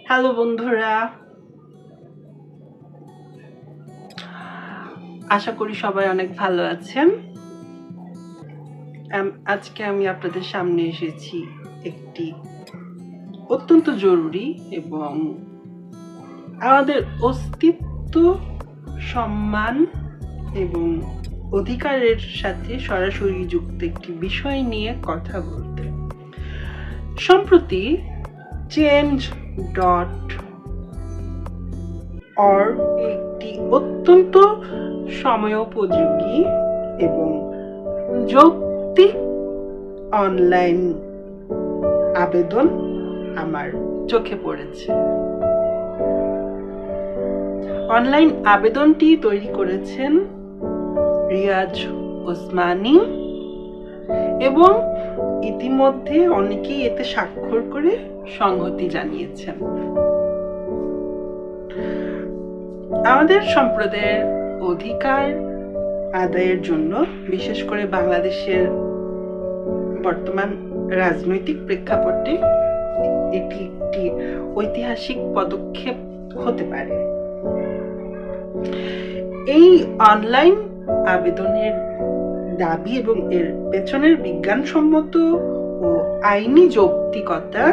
Hello বন্ধুরা, আশা করি সবাই অনেক ভালো আছেন। আজকে আমি আপনাদের সামনে এসেছি একটি অত্যন্ত জরুরি এবং আমাদের অস্তিত্ব, সম্মান এবং অধিকারের সাথে সরাসরি যুক্ত একটি বিষয় নিয়ে কথা বলতে। সম্প্রতি change.org একটি অত্যন্ত সময়োপযোগী এবং যৌক্তিক অনলাইন আবেদন আমার চোখে পড়েছে। অনলাইন আবেদনটি তৈরি করেছেন রিয়াজ ওসমানী এবং ইতিমধ্যে অনেকেই এতে স্বাক্ষর করে সংহতি জানিয়েছেন। আমাদের সম্প্রদায়ের অধিকার আদায়ের জন্য, বিশেষ করে বাংলাদেশের বর্তমান রাজনৈতিক প্রেক্ষাপটে এটি একটি ঐতিহাসিক পদক্ষেপ হতে পারে। এই অনলাইন আবেদনের দাবি এবং এর পেছনের বিজ্ঞানসম্মত ও আইনি যৌক্তিকতা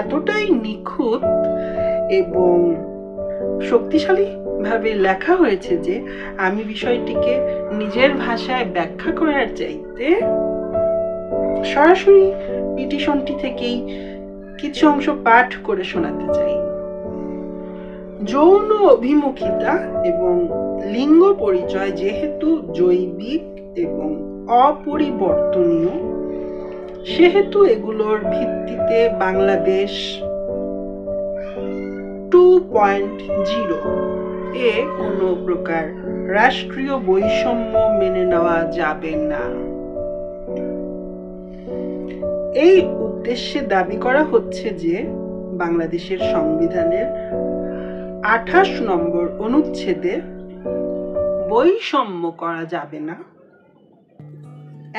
এতটাই নিখুঁত এবং শক্তিশালী ভাবে লেখা হয়েছে যে আমি বিষয়টিকে নিজের ভাষায় ব্যাখ্যা করার চাইতে সরাসরি পিটিশনটি থেকেই কিছু অংশ পাঠ করে শোনাতে চাই। যৌন অভিমুখিতা এবং লিঙ্গ পরিচয় যেহেতু জৈবিক এবং অপরিবর্তনীয়, সেহেতু এগুলোর ভিত্তিতে বাংলাদেশ 2.0 এ কোনো প্রকার রাষ্ট্রীয় বৈষম্য মেনে নেওয়া যাবে না। এই উদ্দেশ্যে দাবি করা হচ্ছে যে বাংলাদেশের সংবিধানের 28 নম্বর অনুচ্ছেদে বৈষম্য করা যাবে না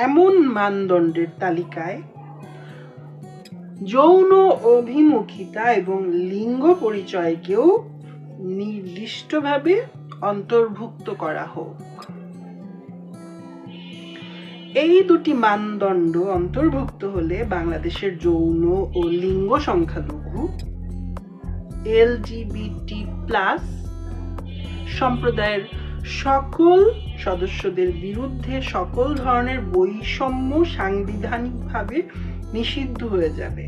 এমন মানদণ্ডের তালিকায় যৌন অভিমুখিতা এবং লিঙ্গ পরিচয়কেও নির্দিষ্টভাবে অন্তর্ভুক্ত করা হোক। এই দুটি মানদণ্ড অন্তর্ভুক্ত হলে বাংলাদেশের যৌন ও লিঙ্গ সংখ্যালঘু LGBT+ সম্প্রদায়ের সকল সদস্যদের বিরুদ্ধে সকল ধরনের বৈষম্য সাংবিধানিকভাবে নিষিদ্ধ হয়ে যাবে।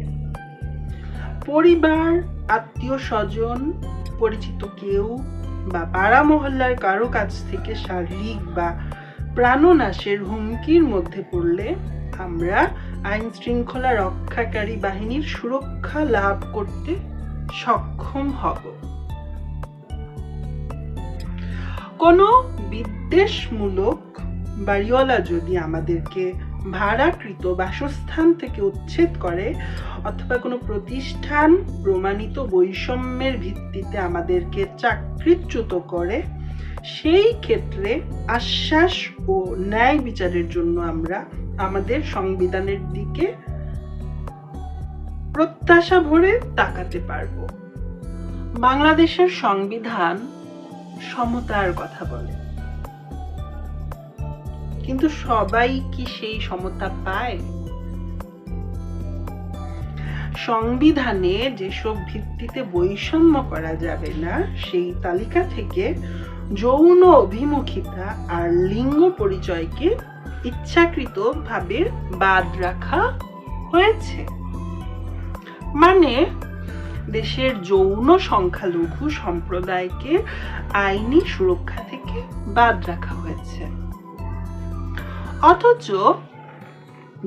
পরিবার, আত্মীয় স্বজন, পরিচিত কেউ বা পাড়া মহল্লার কারো কাছ থেকে শারীরিক বা প্রাণনাশের হুমকির মধ্যে পড়লে আমরা আইন শৃঙ্খলা রক্ষাকারী বাহিনীর সুরক্ষা লাভ করতে সক্ষম হব। কোনো বিদ্বেষমূলক বাড়িওয়ালা যদি আমাদেরকে ভাড়াকৃত বাসস্থান থেকে উচ্ছেদ করে অথবা কোনো প্রতিষ্ঠান প্রমাণিত বৈষম্যের ভিত্তিতে আমাদেরকে চাকরিচ্যুত করে, সেই ক্ষেত্রে আশ্বাস ও ন্যায় বিচারের জন্য আমরা আমাদের সংবিধানের দিকে প্রত্যাশা ভরে তাকাতে পারব। বাংলাদেশের সংবিধান সমতার কথা বলে, কিন্তু সবাই কি সেই সমতা পায়? সংবিধানে যেসব ভিত্তিতে বৈষম্য করা যাবে না, সেই তালিকা থেকে যৌন অভিমুখিতা আর লিঙ্গ পরিচয়কে ইচ্ছাকৃতভাবে বাদ রাখা হয়েছে। মানে দেশের যৌন সংখ্যালঘু সম্প্রদায়কে আইনি সুরক্ষা থেকে বাদ রাখা হয়েছে। অথচ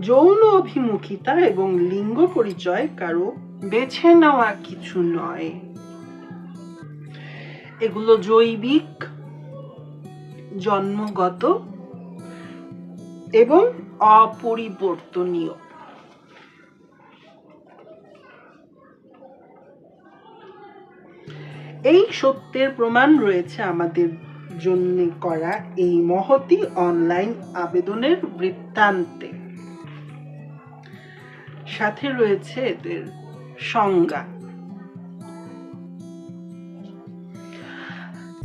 যৌন অভিমুখিতা এবং লিঙ্গ পরিচয় কারো বেছে নেওয়া কিছু নয়। এগুলো জৈবিক, জন্মগত এবং অপরিবর্তনীয়। এই সত্যের প্রমাণ রয়েছে আমাদের জন্য করা এই মহতি অনলাইন আবেদনের বৃত্তান্তে। সাথে রয়েছে এদের সংজ্ঞা।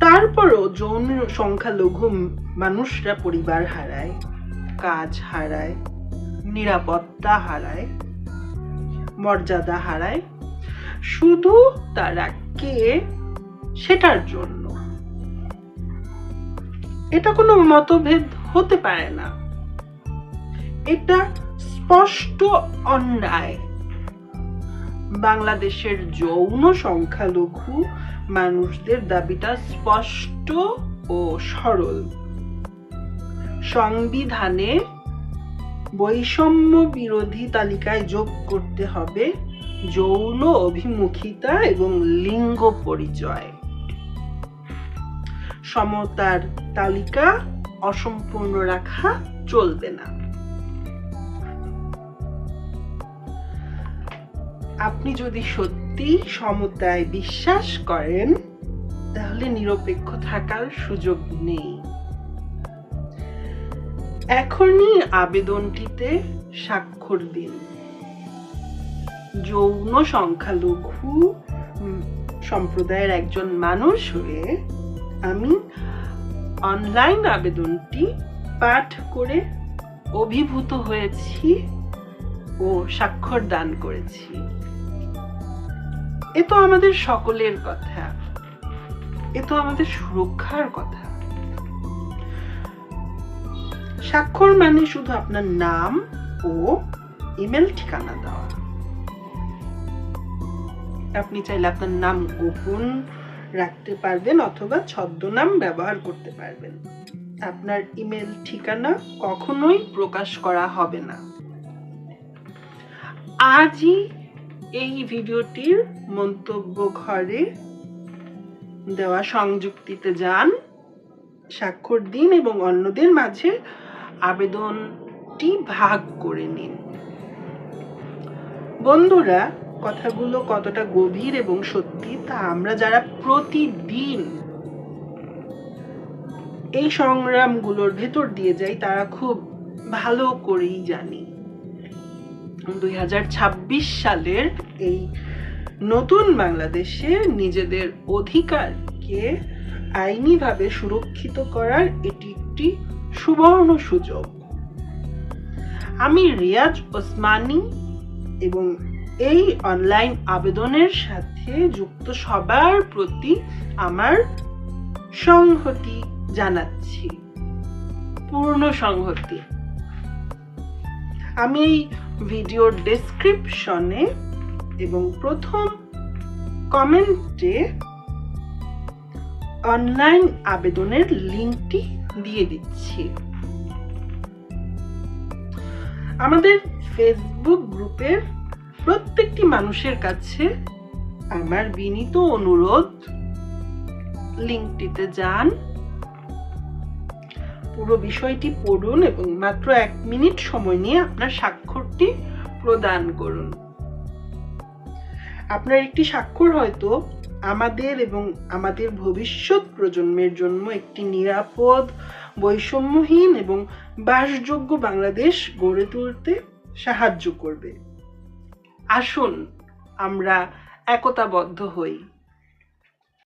তারপরও যৌন সংখ্যালঘু মানুষরা পরিবার হারায়, কাজ হারায়, নিরাপত্তা হারায়, মর্যাদা হারায়, শুধু তারা কে সেটার জন্য। এটা কোনো মতভেদ হতে পারে না, এটা স্পষ্ট অন্যায়। বাংলাদেশের যৌন সংখ্যালঘু মানুষদের দাবিটা স্পষ্ট ও সরল। সংবিধানে বৈষম্য বিরোধী তালিকায় যোগ করতে হবে যৌন অভিমুখিতা এবং লিঙ্গ পরিচয়। সমতার তালিকা অসম্পূর্ণ রাখা চলবে না। আপনি যদি সত্যি সমতায় বিশ্বাস করেন, তাহলে নিরপেক্ষ থাকার সুযোগ নেই। এখনই আবেদনটিতে স্বাক্ষর দিন। যৌন সংখ্যালঘু সম্প্রদায়ের একজন মানুষ হয়ে আমি অনলাইন আবেদনটি পাঠ করে অভিভূত হয়েছি ও স্বাক্ষর দান করেছি। এ তো আমাদের সকলের কথা, এ তো আমাদের সুরক্ষার কথা। স্বাক্ষর মানে শুধু আপনার নাম ও ইমেল ঠিকানা দেওয়া। আপনি চাইলে আপনার নাম গোপন রাখতে পারবেন অথবা ছদ্মনাম ব্যবহার করতে পারবেন। আপনার ইমেল ঠিকানা কখনোই প্রকাশ করা হবে না। আজই এই ভিডিওটির মন্তব্য ঘরে দেওয়া সংযুক্তিতে যান, স্বাক্ষর দিন এবং অন্যদের মাঝে আবেদনটি ভাগ করে নিন। বন্ধুরা, কথাগুলো কতটা গভীর এবং সত্যি তা আমরা যারা প্রতিদিন এই সংগ্রামগুলোর ভেতর দিয়ে যাই তারা খুব ভালো করেই জানি। 2026 সালের এই নতুন বাংলাদেশে নিজেদের অধিকারকে আইনিভাবে সুরক্ষিত করার এটি একটি সুবর্ণ সুযোগ। আমি রিয়াজ ওসমানী এবং এই অনলাইন আবেদনের সাথে যুক্ত সবার প্রতি আমার সংহতি জানাচ্ছি, পূর্ণ সংহতি। আমি এই ভিডিওর ডেসক্রিপশনে এবং প্রথম কমেন্টে অনলাইন আবেদনের লিঙ্কটি দিয়ে দিচ্ছি। আমাদের ফেসবুক গ্রুপের প্রত্যেকটি মানুষের কাছে আমার বিনীত অনুরোধ, লিঙ্কটিতে যান, পুরো বিষয়টি পড়ুন এবং মাত্র 1 মিনিট সময় নিয়ে আপনার স্বাক্ষরটি প্রদান করুন। আপনার একটি স্বাক্ষর হয়তো আমাদের এবং আমাদের ভবিষ্যৎ প্রজন্মের জন্য একটি নিরাপদ, বৈষম্যহীন এবং বাসযোগ্য বাংলাদেশ গড়ে তুলতে সাহায্য করবে। আসুন আমরা একতাবদ্ধ হই।